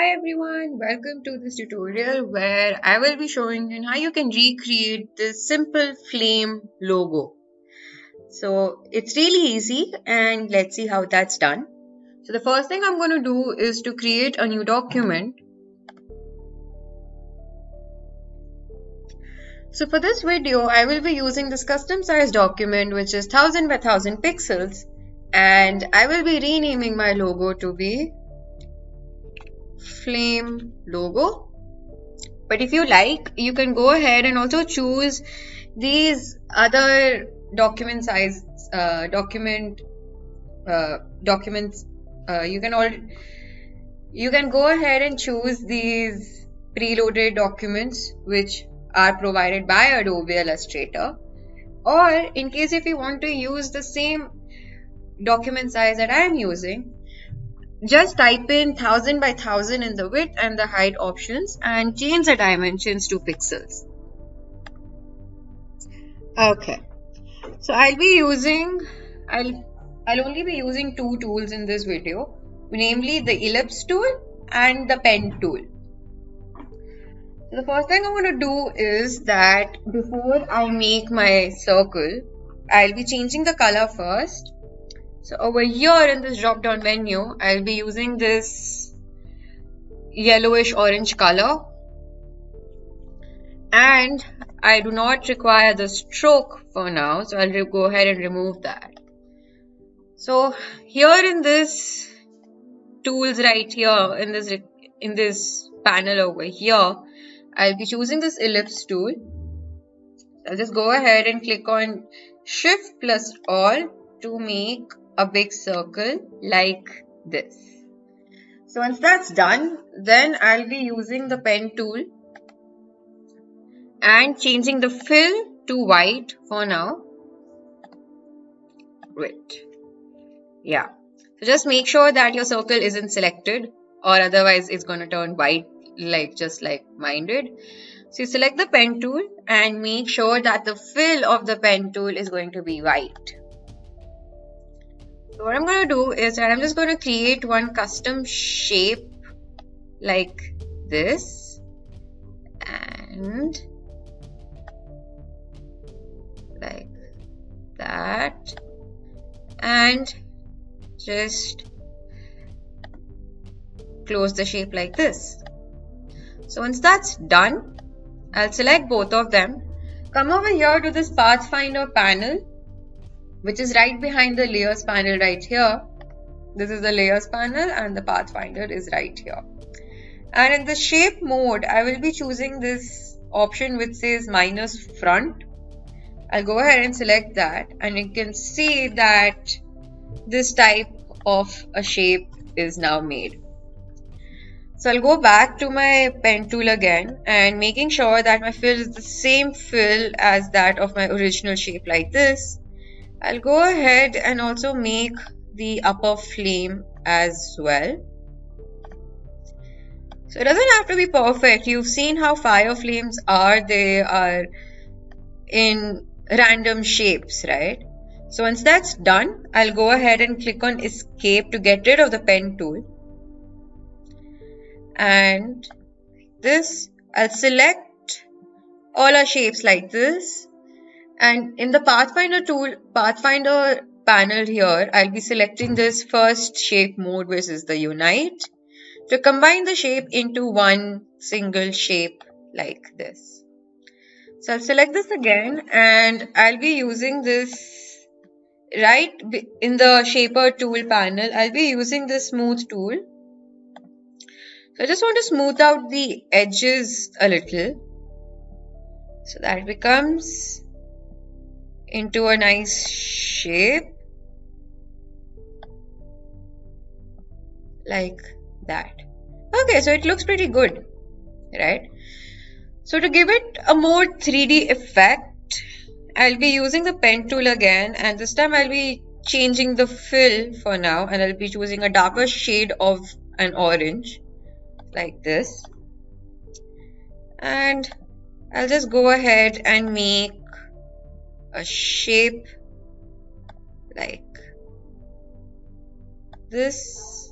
Hi everyone, welcome to this tutorial where I will be showing you how you can recreate this simple flame logo. So it's really easy and let's see how that's done. So the first thing I'm going to do is to create a new document. So for this video, I will be using this custom size document which is 1000 by 1000 pixels, and I will be renaming my logo to be flame logo. But if you like, you can go ahead and also choose these other document size documents. You can go ahead and choose these preloaded documents which are provided by Adobe Illustrator, or in case if you want to use the same document size that I am using, just type in 1000 by 1000 in the width and the height options and change the dimensions to pixels. Okay, so I'll only be using two tools in this video, namely the ellipse tool and the pen tool. So the first thing I'm going to do is that before I make my circle, I'll be changing the color first. So over here in this drop down menu, I'll be using this yellowish orange color, and I do not require the stroke for now, so I'll go ahead and remove that. So here in this tools right here in this panel over here, I'll be choosing this ellipse tool. I'll just go ahead and click on Shift plus Alt to make a big circle like this. So once that's done, then I'll be using the pen tool and changing the fill to white for now. Wait. Yeah. So just make sure that your circle isn't selected, or otherwise it's going to turn white just like mine did. So you select the pen tool and make sure that the fill of the pen tool is going to be white. So what I'm going to do is that I'm just going to create one custom shape like this, and like that, and just close the shape like this. So once that's done, I'll select both of them, come over here to this Pathfinder panel, which is right behind the layers panel right here. This is the layers panel and the Pathfinder is right here. And in the shape mode, I will be choosing this option which says minus front. I'll go ahead and select that, and you can see that this type of a shape is now made. So I'll go back to my pen tool again and making sure that my fill is the same fill as that of my original shape like this. I'll go ahead and also make the upper flame as well. So it doesn't have to be perfect. You've seen how fire flames are. They are in random shapes, right? So once that's done, I'll go ahead and click on escape to get rid of the pen tool. And this, I'll select all our shapes like this. And in the Pathfinder panel here, I'll be selecting this first shape mode, which is the unite, to combine the shape into one single shape like this. So I'll select this again, and I'll be using this right in the shaper tool panel. I'll be using the smooth tool. So I just want to smooth out the edges a little, so that it becomes into a nice shape like that. Okay, so it looks pretty good, right? So to give it a more 3D effect, I'll be using the pen tool again, and this time I'll be changing the fill for now, and I'll be choosing a darker shade of an orange like this, and I'll just go ahead and make a shape like this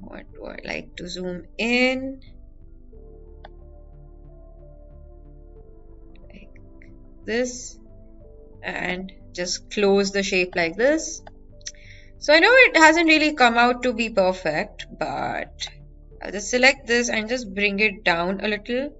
what do I like to zoom in? Like this, and just close the shape like this. So I know it hasn't really come out to be perfect, but I'll just select this and just bring it down a little.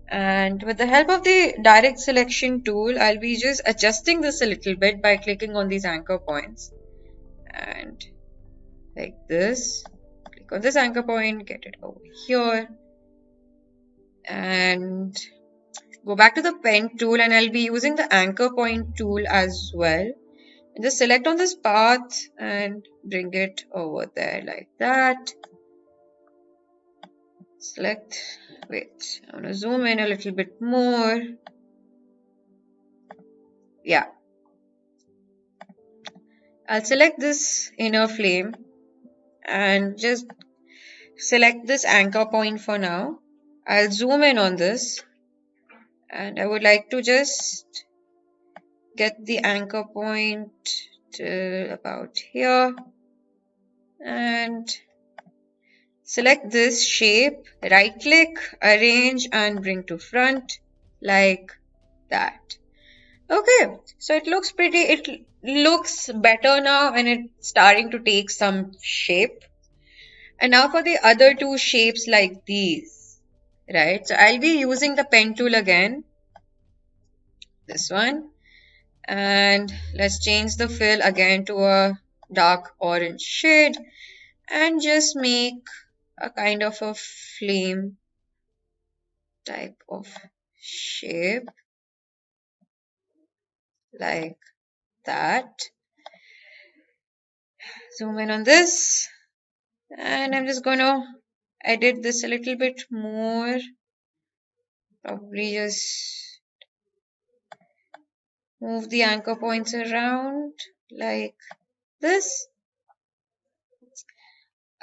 And with the help of the direct selection tool, I'll be just adjusting this a little bit by clicking on these anchor points. And like this, click on this anchor point, get it over here. And go back to the pen tool, and I'll be using the anchor point tool as well. And just select on this path and bring it over there like that. Select, wait, I want to zoom in a little bit more. Yeah. I'll select this inner flame and just select this anchor point for now. I'll zoom in on this, and I would like to just get the anchor point to about here and select this shape, right click, arrange and bring to front like that. Okay, so it looks better now, and it's starting to take some shape. And now for the other two shapes like these, right? So I'll be using the pen tool again, this one, and let's change the fill again to a dark orange shade and just make a kind of a flame type of shape like that. Zoom in on this, and I'm just going to edit this a little bit more. Probably just move the anchor points around like this.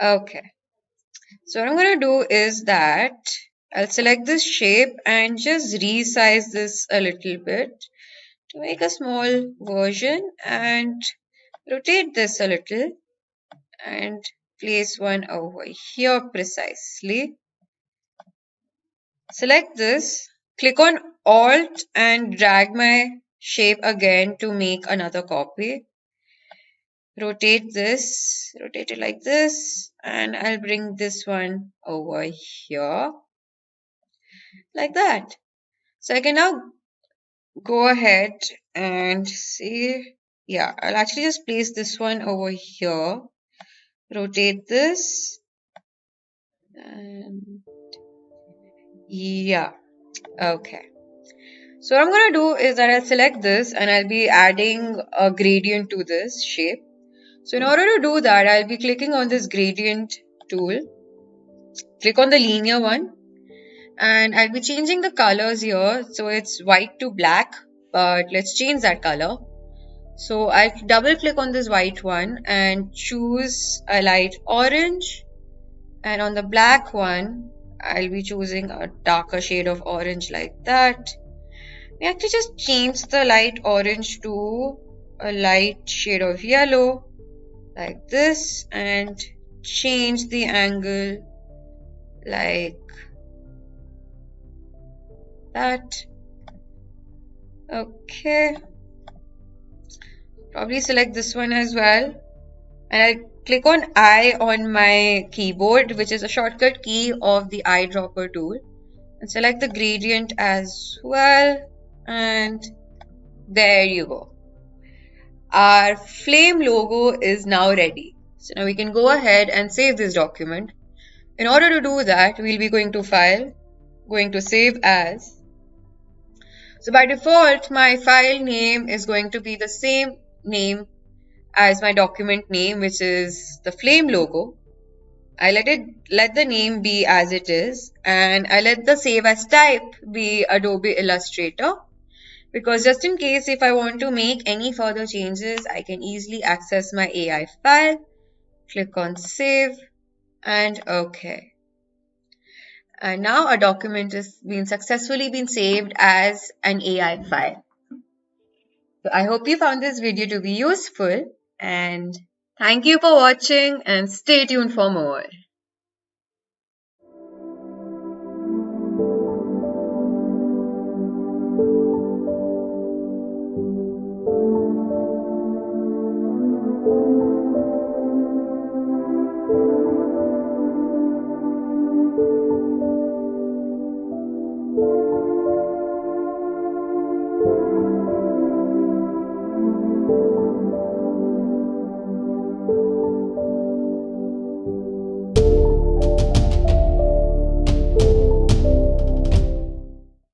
Okay. So what I'm going to do is that I'll select this shape and just resize this a little bit to make a small version, and rotate this a little and place one over here precisely. Select this, click on Alt and drag my shape again to make another copy. Rotate this, rotate it like this, and I'll bring this one over here like that. So I can now go ahead and see, yeah, I'll actually just place this one over here, rotate this, and yeah, okay. So what I'm going to do is that I'll select this and I'll be adding a gradient to this shape. So in order to do that, I'll be clicking on this gradient tool, click on the linear one, and I'll be changing the colors here. So it's white to black, but let's change that color. So I'll double click on this white one and choose a light orange, and on the black one I'll be choosing a darker shade of orange like that. We have to just change the light orange to a light shade of yellow like this, and change the angle like that. Okay, probably select this one as well, and I'll click on I on my keyboard, which is a shortcut key of the eyedropper tool, and select the gradient as well, and there you go. Our flame logo is now ready. So now we can go ahead and save this document. In order to do that, we'll be going to File, going to Save As. So by default, my file name is going to be the same name as my document name, which is the flame logo. I let the name be as it is, and I let the save as type be Adobe Illustrator, because just in case if I want to make any further changes, I can easily access my AI file, click on save, and okay. And now a document has been successfully saved as an AI file. So I hope you found this video to be useful, and Thank you for watching and stay tuned for more.